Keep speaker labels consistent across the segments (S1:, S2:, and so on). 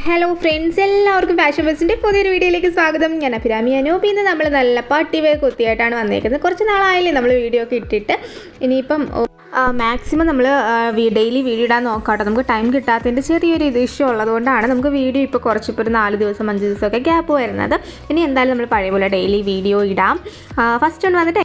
S1: Hello friends, എല്ലാവർക്കും fashion ബസിൻ്റെ പുതിയൊരു വീഡിയോയിലേക്ക് സ്വാഗതം. ഞാൻ അഭിരാമി അനൂപ്. ഇന്ന് നമ്മൾ നല്ല പാർട്ടി വെയർ കുർത്തിയായിട്ടാണ് വന്നേക്കുന്നത്. കുറച്ച് നാളായില്ലേ നമ്മൾ വീഡിയോ ഒക്കെ ഇട്ടിട്ട്. ഇനിയിപ്പം മാക്സിമം നമ്മൾ ഡെയിലി വീഡിയോ ഇടാൻ നോക്കാട്ടോ. നമുക്ക് ടൈം കിട്ടാത്തതിൻ്റെ ചെറിയൊരു ഇഷ്യൂ ഉള്ളതുകൊണ്ടാണ് നമുക്ക് വീഡിയോ ഇപ്പോൾ കുറച്ചിപ്പോൾ ഒരു 4 ദിവസം 5 ദിവസമൊക്കെ ഗ്യാപ്പ് വരുന്നത്. ഇനി എന്തായാലും നമ്മൾ പഴയ പോലെ ഡെയിലി വീഡിയോ ഇടാം. ഫസ്റ്റ് ഒന്ന് വന്നിട്ട്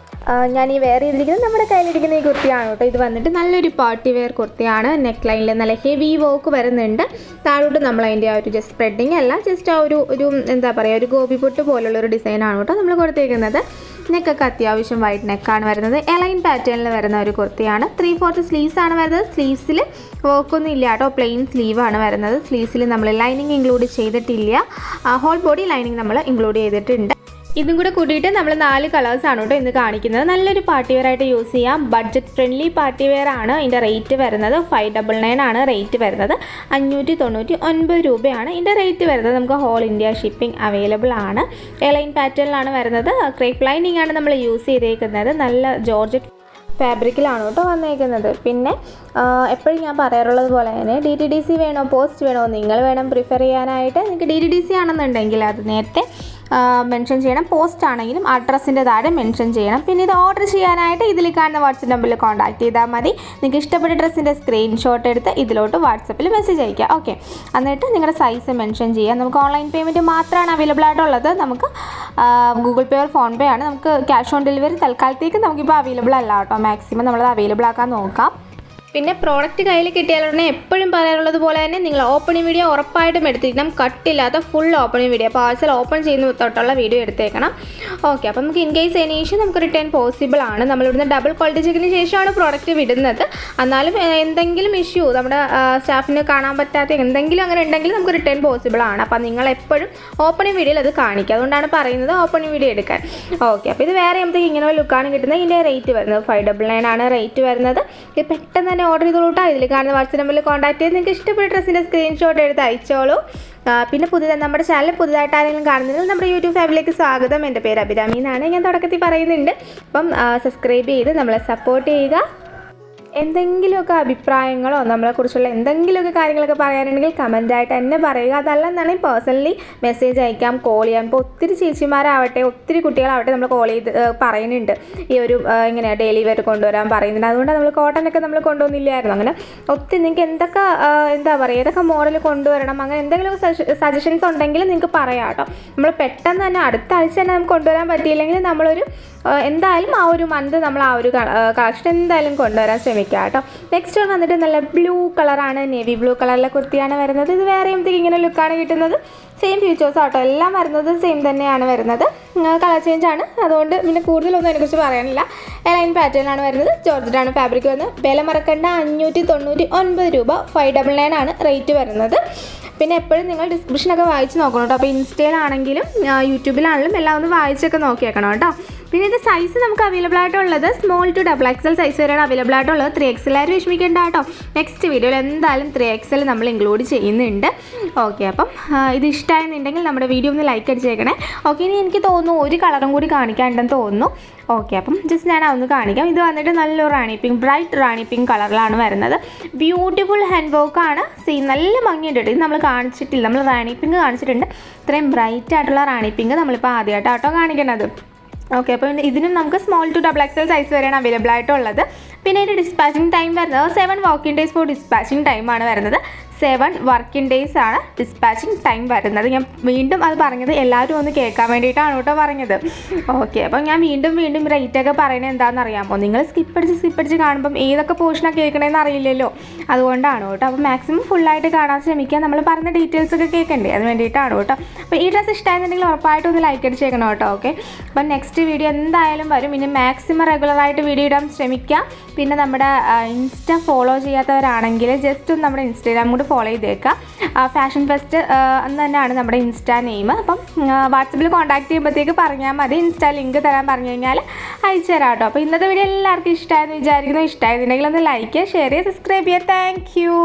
S1: ഞാൻ ഈ വെയർ ചെയ്തിരിക്കുന്നത് നമ്മുടെ കയ്യിലിരിക്കുന്ന ഈ കുർത്തിയാണ് കേട്ടോ. ഇത് വന്നിട്ട് നല്ലൊരു പാർട്ടി വെയർ കുർത്തിയാണ്. നെക്ക് ലൈനിൽ നല്ല ഹെവി വർക്ക് വരുന്നുണ്ട്. താഴോട്ട് നമ്മൾ അതിൻ്റെ ആ ഒരു ജസ്റ്റ് സ്പ്രെഡിങ് അല്ല, ജസ്റ്റ് ആ ഒരു എന്താ പറയുക, ഒരു ഗോപി പൊട്ട് പോലുള്ളൊരു ഡിസൈനാണ് കേട്ടോ നമ്മൾ കൊടുത്തേക്കുന്നത്. നെക്കൊക്കെ അത്യാവശ്യം വൈറ്റ് നെക്കാണ് വരുന്നത്. എലൈൻ പാറ്റേണിൽ വരുന്ന ഒരു കുർത്തിയാണ്. 3/4 സ്ലീവ്സ് ആണ് വരുന്നത്. സ്ലീവ്സിൽ വർക്കൊന്നും ഇല്ല കേട്ടോ, പ്ലെയിൻ സ്ലീവാണ് വരുന്നത്. സ്ലീവ്സിൽ നമ്മൾ ലൈനിങ് ഇൻക്ലൂഡ് ചെയ്തിട്ടില്ല. ഹോൾ ബോഡി ലൈനിങ് നമ്മൾ ഇൻക്ലൂഡ് ചെയ്തിട്ടുണ്ട്. ഇതും കൂടെ കൂട്ടിയിട്ട് നമ്മൾ 4 കളേഴ്സാണ് കേട്ടോ ഇന്ന് കാണിക്കുന്നത്. നല്ലൊരു പാർട്ടി വെയർ ആയിട്ട് യൂസ് ചെയ്യാം. ബഡ്ജറ്റ് ഫ്രണ്ട്ലി പാർട്ടി വെയർ ആണ്. ഇതിൻ്റെ റേറ്റ് വരുന്നത് 599 ആണ് റേറ്റ് വരുന്നത്. 599 രൂപയാണ് ഇതിൻ്റെ റേറ്റ് വരുന്നത്. നമുക്ക് ഹോൾ ഇന്ത്യ ഷിപ്പിംഗ് അവൈലബിൾ ആണ്. എലൈൻ പാറ്റേണിലാണ് വരുന്നത്. ക്രേപ്പ് ലൈനിങ് ആണ് നമ്മൾ യൂസ് ചെയ്തേക്കുന്നത്. നല്ല ജോർജറ്റ് ഫാബ്രിക്കിലാണ് കേട്ടോ വന്നേക്കുന്നത്. പിന്നെ എപ്പോഴും ഞാൻ പറയാറുള്ളത് പോലെ തന്നെ DTDC വേണോ പോസ്റ്റ് വേണോ നിങ്ങൾ വേണം പ്രിഫർ ചെയ്യാനായിട്ട്. നിങ്ങൾക്ക് DTDC ആണെന്നുണ്ടെങ്കിൽ അത് നേരത്തെ മെൻഷൻ ചെയ്യണം. പോസ്റ്റ് ആണെങ്കിലും അഡ്രസ്സിൻ്റെ താഴെ മെൻഷൻ ചെയ്യണം. പിന്നെ ഇത് ഓർഡർ ചെയ്യാനായിട്ട് ഇതിൽ കാണുന്ന വാട്സപ്പ് നമ്പറിൽ കോൺടാക്ട് ചെയ്താൽ മതി. നിങ്ങൾക്ക് ഇഷ്ടപ്പെട്ട ഡ്രസ്സിൻ്റെ സ്ക്രീൻഷോട്ട് എടുത്ത് ഇതിലോട്ട് വാട്സപ്പിൽ മെസ്സേജ് അയക്കുക. ഓക്കെ, എന്നിട്ട് നിങ്ങളുടെ സൈസ് മെൻഷൻ ചെയ്യുക. നമുക്ക് ഓൺലൈൻ പേയ്മെൻറ്റ് മാത്രമാണ് അവൈലബിൾ ആയിട്ടുള്ളത്. നമുക്ക് ഗൂഗിൾ പേ ഓർ ഫോൺ പേ ആണ്. നമുക്ക് ക്യാഷ് ഓൺ ഡെലിവറി തൽക്കാലത്തേക്ക് നമുക്കിപ്പോൾ അവൈലബിൾ അല്ല കേട്ടോ. മാക്സിമം നമ്മളത് അവൈലബിൾ ആക്കാൻ നോക്കാം. പിന്നെ പ്രോഡക്റ്റ് കയ്യിൽ കിട്ടിയാലുടനെ എപ്പോഴും പറയാറുള്ളത് പോലെ തന്നെ നിങ്ങൾ ഓപ്പണിംഗ് വീഡിയോ ഉറപ്പായിട്ടും എടുത്തിരിക്കണം. കട്ടില്ലാത്ത full opening video, parcel open ചെയ്യുന്ന തൊട്ടുള്ള വീഡിയോ എടുത്തേക്കണം. ഓക്കെ, അപ്പോൾ നമുക്ക് ഇൻ കേസ് എനി ഇഷ്യൂ നമുക്ക് റിട്ടേൺ പോസിബിൾ ആണ്. നമ്മളിവിടുന്ന് ഡബിൾ ക്വാളിറ്റി ചെക്കിന് ശേഷമാണ് പ്രോഡക്റ്റ് വിടുന്നത്. എന്നാലും എന്തെങ്കിലും ഇഷ്യൂ നമ്മുടെ സ്റ്റാഫിന് കാണാൻ പറ്റാത്ത എന്തെങ്കിലും അങ്ങനെ ഉണ്ടെങ്കിൽ നമുക്ക് റിട്ടേൺ പോസിബിൾ ആണ്. അപ്പോൾ നിങ്ങൾ എപ്പോഴും ഓപ്പണിംഗ് വീഡിയോയിൽ അത് കാണിക്കുക. അതുകൊണ്ടാണ് പറയുന്നത് ഓപ്പണിംഗ് വീഡിയോ എടുക്കാൻ. ഓക്കെ, അപ്പോൾ ഇത് വേറെ നമുക്ക് ഇങ്ങനെ ഒരു ലുക്കാണ് കിട്ടുന്നത്. ഇതിൻ്റെ റേറ്റ് വരുന്നത് 599 ആണ് റേറ്റ് വരുന്നത്. ഇത് പെട്ടെന്ന് തന്നെ ഓർഡർ ചെയ്തോളൂട്ടോ. ഇതിൽ കാണുന്ന വാട്സപ്പ് നമ്പറിൽ കോൺടാക്ട് ചെയ്ത് നിങ്ങൾക്ക് ഇഷ്ടപ്പെട്ട ഡ്രസ്സിൻ്റെ സ്ക്രീൻഷോട്ട് എടുത്ത് അയച്ചോളൂ. പിന്നെ നമ്മുടെ ചാനൽ പുതുതായിട്ട് ആരെങ്കിലും കാണുന്നതിൽ നമ്മുടെ യൂട്യൂബ് ഫാമിലിയിലേക്ക് സ്വാഗതം. എൻ്റെ പേര് അഭിരാമി എന്നാണ്, ഞാൻ തുടക്കത്തിൽ പറയുന്നുണ്ട്. അപ്പം സബ്സ്ക്രൈബ് ചെയ്ത് നമ്മളെ സപ്പോർട്ട് ചെയ്യുക. എന്തെങ്കിലുമൊക്കെ അഭിപ്രായങ്ങളോ നമ്മളെക്കുറിച്ചുള്ള എന്തെങ്കിലുമൊക്കെ കാര്യങ്ങളൊക്കെ പറയാനുണ്ടെങ്കിൽ കമൻറ്റായിട്ട് തന്നെ പറയുക. അതല്ലെന്നുണ്ടെങ്കിൽ പേഴ്സണലി മെസ്സേജ് അയക്കാം, കോൾ ചെയ്യാം. ഇപ്പോൾ ഒത്തിരി ചേച്ചിമാരാവട്ടെ ഒത്തിരി കുട്ടികളാവട്ടെ നമ്മൾ കോൾ ചെയ്ത് പറയുന്നുണ്ട് ഈ ഒരു ഇങ്ങനെ ഡെയിലി വെയർ കൊണ്ടുവരാൻ പറയുന്നുണ്ട്. അതുകൊണ്ട് നമ്മൾ കോട്ടനൊക്കെ നമ്മൾ കൊണ്ടുവന്നില്ലായിരുന്നു. അങ്ങനെ ഒത്തിരി നിങ്ങൾക്ക് എന്തൊക്കെ എന്താ പറയുക ഏതൊക്കെ മോഡൽ കൊണ്ടുവരണം അങ്ങനെ എന്തെങ്കിലുമൊക്കെ സജഷൻസ് ഉണ്ടെങ്കിൽ നിങ്ങൾക്ക് പറയാം കേട്ടോ. നമ്മൾ പെട്ടെന്ന് തന്നെ അടുത്ത ആഴ്ച തന്നെ നമുക്ക് കൊണ്ടുവരാൻ പറ്റിയില്ലെങ്കിൽ നമ്മളൊരു എന്തായാലും ആ ഒരു മന്ത് നമ്മൾ ആ ഒരു കളക്ഷൻ എന്തായാലും കൊണ്ടുവരാൻ ശ്രമിക്കുക കേട്ടോ. നെക്സ്റ്റ് വന്നിട്ട് നല്ല ബ്ലൂ കളറാണ്, നേവി ബ്ലൂ കളറിലെ കുർത്തിയാണ് വരുന്നത്. ഇത് വേറെ എന്തെങ്കിലും ഇങ്ങനെ ലുക്കാണ് കിട്ടുന്നത്. സെയിം ഫീച്ചേഴ്സ് ആട്ടോ, എല്ലാം വരുന്നത് സെയിം തന്നെയാണ് വരുന്നത്. കളർ ചേഞ്ച് ആണ്, അതുകൊണ്ട് പിന്നെ കൂടുതലൊന്നും അതിനെക്കുറിച്ച് പറയാനില്ല. എലൈൻ പാറ്റേണിലാണ് വരുന്നത്. ജോർജറ്റാണ് ഫാബ്രിക് വരുന്നത്. വില മറക്കേണ്ട 599 രൂപ. 599 ആണ് റേറ്റ് വരുന്നത്. പിന്നെ എപ്പോഴും നിങ്ങൾ ഡിസ്ക്രിപ്ഷനൊക്കെ വായിച്ച് നോക്കണം കേട്ടോ. അപ്പോൾ ഇൻസ്റ്റയിലാണെങ്കിലും യൂട്യൂബിലാണെങ്കിലും എല്ലാം ഒന്ന് വായിച്ചൊക്കെ നോക്കിയേക്കണം കേട്ടോ. പിന്നെ ഇത് സൈസ് നമുക്ക് അവൈലബിൾ ആയിട്ടുള്ളത് സ്മോൾ ടു XXL സൈസ് വരെയാണ് അവൈലബിൾ ആയിട്ടുള്ളത്. 3XL ആരും വിഷമിക്കേണ്ട കേട്ടോ. നെക്സ്റ്റ് വീഡിയോയിൽ എന്തായാലും 3XL നമ്മൾ ഇൻക്ലൂഡ് ചെയ്യുന്നുണ്ട്. ഓക്കെ, അപ്പം ഇത് ഇഷ്ടമായെന്നുണ്ടെങ്കിൽ നമ്മുടെ വീഡിയോ ഒന്ന് ലൈക്ക് അടിച്ചേക്കണേ. ഓക്കെ, ഇനി എനിക്ക് തോന്നുന്നു ഒരു കളറും കൂടി കാണിക്കാനുണ്ടെന്ന് തോന്നുന്നു. ഓക്കെ, അപ്പം ജസ്റ്റ് ഞാൻ അതൊന്ന് കാണിക്കാം. ഇത് വന്നിട്ട് നല്ലൊരു റാണി പിങ്ക്, ബ്രൈറ്റ് റാണി പിങ്ക് കളറിലാണ് വരുന്നത്. ബ്യൂട്ടിഫുൾ ഹാൻഡ് വർക്കാണ്. നല്ല ഭംഗിയുണ്ട്. ഇത് നമ്മൾ കാണിച്ചിട്ടില്ല, നമ്മൾ റാണി പിങ്ക് കാണിച്ചിട്ടുണ്ട്. ഇത്രയും ബ്രൈറ്റ് ആയിട്ടുള്ള റാണി പിങ്ക് നമ്മളിപ്പോൾ ആദ്യമായിട്ടാട്ടോ കാണിക്കുന്നത്. ഓക്കെ, അപ്പോൾ ഇതിനും നമുക്ക് സ്മോൾ ടു XXL സൈസ് വരെയാണ് അവൈലബിൾ ആയിട്ടുള്ളത്. പിന്നെ ഇതിൻ്റെ ഡിസ്പാച്ചിങ് ടൈം വരുന്നത് 7 വർക്കിംഗ് ഡേയ്സ് ഫോർ ഡിസ്പാച്ചിങ് ടൈമാണ് വരുന്നത്. 7 വർക്കിംഗ് ഡേയ്സ് ആണ് ഡിസ്പാച്ചിങ് ടൈം വരുന്നത്. ഞാൻ വീണ്ടും അത് പറഞ്ഞത് എല്ലാവരും ഒന്ന് കേൾക്കാൻ വേണ്ടിയിട്ടാണ് കേട്ടോ പറഞ്ഞത്. ഓക്കെ, അപ്പോൾ ഞാൻ വീണ്ടും റേറ്റൊക്കെ പറയുന്നത് എന്താണെന്ന് അറിയാമോ? നിങ്ങൾ സ്കിപ്പടിച്ച് കാണുമ്പം ഏതൊക്കെ പോർഷനാണ് കേൾക്കണമെന്ന് അറിയില്ലല്ലോ, അതുകൊണ്ടാണ് കേട്ടോ. അപ്പോൾ മാക്സിമം ഫുള്ളായിട്ട് കാണാൻ ശ്രമിക്കുക. നമ്മൾ പറഞ്ഞ ഡീറ്റെയിൽസ് ഒക്കെ കേൾക്കണ്ടേ, അത് വേണ്ടിയിട്ടാണ് കേട്ടോ. അപ്പോൾ ഈ ഡ്രസ്സ് ഇഷ്ടമായിരുന്നെങ്കിൽ ഉറപ്പായിട്ടും ഒന്ന് ലൈക്ക് അടിച്ചേക്കണം കേട്ടോ. ഓക്കെ, അപ്പം നെക്സ്റ്റ് വീഡിയോ എന്തായാലും വരും. ഇനി മാക്സിമം റെഗുലറായിട്ട് വീഡിയോ ഇടാൻ ശ്രമിക്കാം. പിന്നെ നമ്മുടെ ഇൻസ്റ്റ ഫോളോ ചെയ്യാത്തവരാണെങ്കിൽ ജസ്റ്റ് ഒന്ന് നമ്മുടെ ഇൻസ്റ്റാഗ്രാം കൂടി ഫോളോ ചെയ്തേക്കാം. ഫാഷൻ ഫെസ്റ്റ് എന്ന് തന്നെയാണ് നമ്മുടെ ഇൻസ്റ്റാ നെയിം. അപ്പം വാട്സപ്പിൽ കോൺടാക്ട് ചെയ്യുമ്പോഴത്തേക്ക് പറഞ്ഞാൽ മതി. ഇൻസ്റ്റാ ലിങ്ക് തരാൻ പറഞ്ഞു കഴിഞ്ഞാൽ അയച്ചു തരാം കേട്ടോ. അപ്പോൾ ഇന്നത്തെ വീഡിയോ എല്ലാവർക്കും ഇഷ്ടമായെന്ന് വിചാരിക്കുന്നു. ഇഷ്ടമായിരുന്നുണ്ടെങ്കിൽ ഒന്ന് ലൈക്ക് ചെയ്യുക, ഷെയർ ചെയ്യുക, സബ്സ്ക്രൈബ് ചെയ്യുക. Thank you.